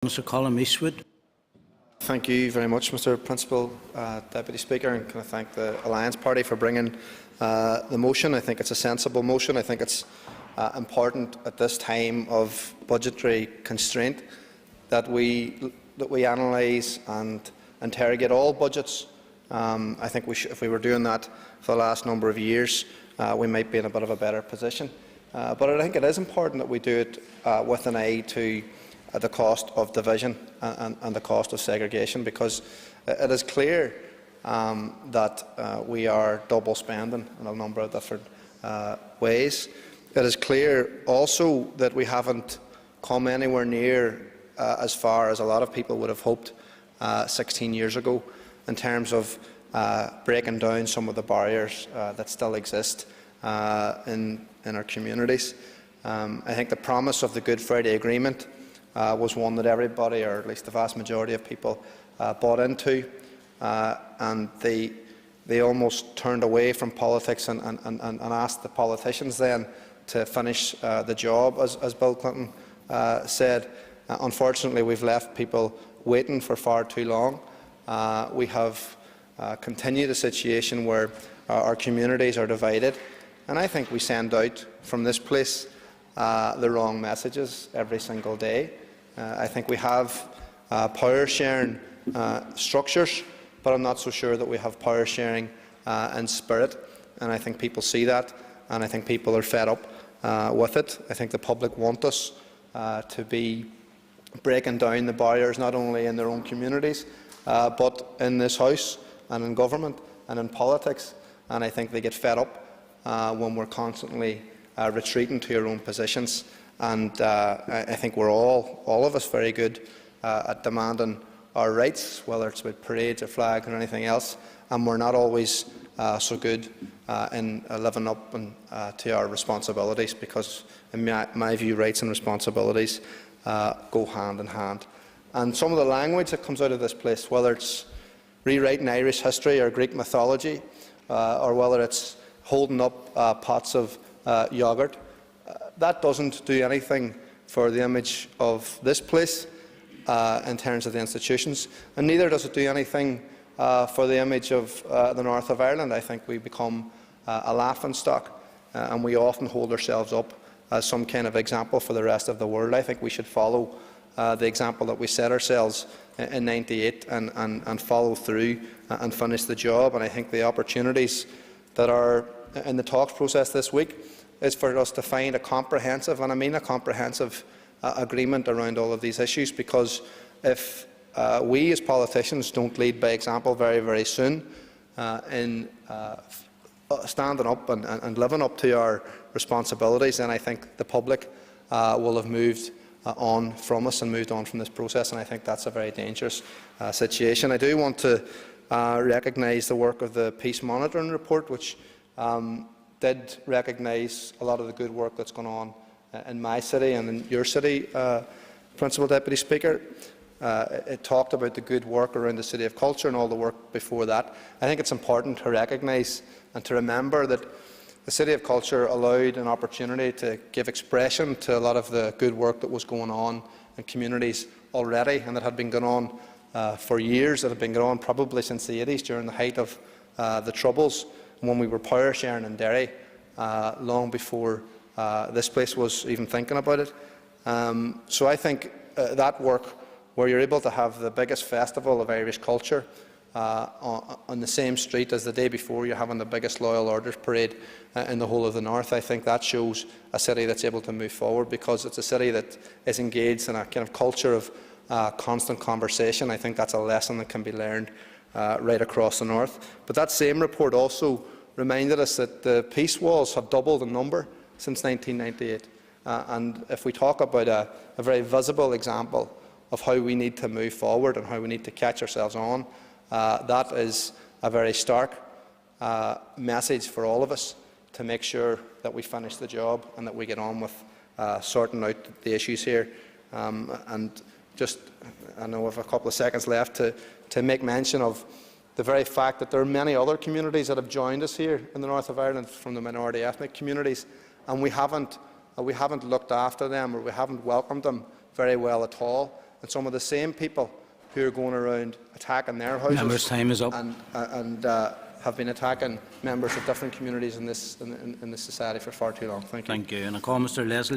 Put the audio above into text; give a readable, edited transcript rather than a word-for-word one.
Mr. Colum, Eastwood. Thank you very much, Mr. Principal Deputy Speaker, and can I thank the Alliance Party for bringing the motion. I think it's a sensible motion. I think it's important at this time of budgetary constraint that we analyse and interrogate all budgets. I think if we were doing that for the last number of years, we might be in a bit of a better position. But I think it is important that we do it with an eye to the cost of division and the cost of segregation, because it is clear that we are double spending in a number of different ways. It is clear also that we haven't come anywhere near as far as a lot of people would have hoped 16 years ago in terms of breaking down some of the barriers that still exist in our communities. I think the promise of the Good Friday Agreement was one that everybody, or at least the vast majority of people, bought into, and they almost turned away from politics and asked the politicians then to finish the job, as Bill Clinton said. Unfortunately, we've left people waiting for far too long. We have continued a situation where our communities are divided, and I think we send out from this place the wrong messages every single day. I think we have power sharing structures, but I'm not so sure that we have power sharing in spirit, and I think people see that, and I think people are fed up with it. I think the public want us to be breaking down the barriers not only in their own communities but in this House and in government and in politics, and I think they get fed up when we're constantly retreating to our own positions. And I think we're all of us very good at demanding our rights, whether it's with parades or flags or anything else, and we're not always so good in living up to our responsibilities, because in my view rights and responsibilities go hand in hand. And some of the language that comes out of this place, whether it's rewriting Irish history or Greek mythology, or whether it's holding up pots of yoghurt, that doesn't do anything for the image of this place in terms of the institutions, and neither does it do anything for the image of the north of Ireland. I think we become a laughingstock, and we often hold ourselves up as some kind of example for the rest of the world. I think we should follow the example that we set ourselves in '98 and follow through and finish the job. And I think the opportunities that are in the talks process this week is for us to find a comprehensive, and I mean a comprehensive, agreement around all of these issues, because if we as politicians don't lead by example very, very soon in standing up and living up to our responsibilities, then I think the public will have moved on from us and moved on from this process, and I think that's a very dangerous situation. I do want to recognise the work of the Peace Monitoring Report, which did recognise a lot of the good work that's gone on in my city and in your city, Principal Deputy Speaker. It talked about the good work around the City of Culture and all the work before that. I think it's important to recognise and to remember that the City of Culture allowed an opportunity to give expression to a lot of the good work that was going on in communities already, and that had been going on for years, that had been going on probably since the 80s, during the height of the Troubles, when we were power sharing in Derry, long before this place was even thinking about it. So I think that work, where you're able to have the biggest festival of Irish culture on the same street as the day before you're having the biggest Loyal Orders parade in the whole of the north, I think that shows a city that's able to move forward, because it's a city that is engaged in a kind of culture of constant conversation. I think that's a lesson that can be learned right across the north. But that same report also reminded us that the peace walls have doubled in number since 1998. And if we talk about a very visible example of how we need to move forward and how we need to catch ourselves on, that is a very stark message for all of us, to make sure that we finish the job and that we get on with sorting out the issues here. And just, I know I have a couple of seconds left to make mention of the very fact that there are many other communities that have joined us here in the north of Ireland from the minority ethnic communities, and we haven't looked after them, or we haven't welcomed them very well at all. and some of the same people who are going around attacking their houses. Members' time is up. And have been attacking members of different communities in this society for far too long. Thank you. Thank you. And I call Mr. Leslie.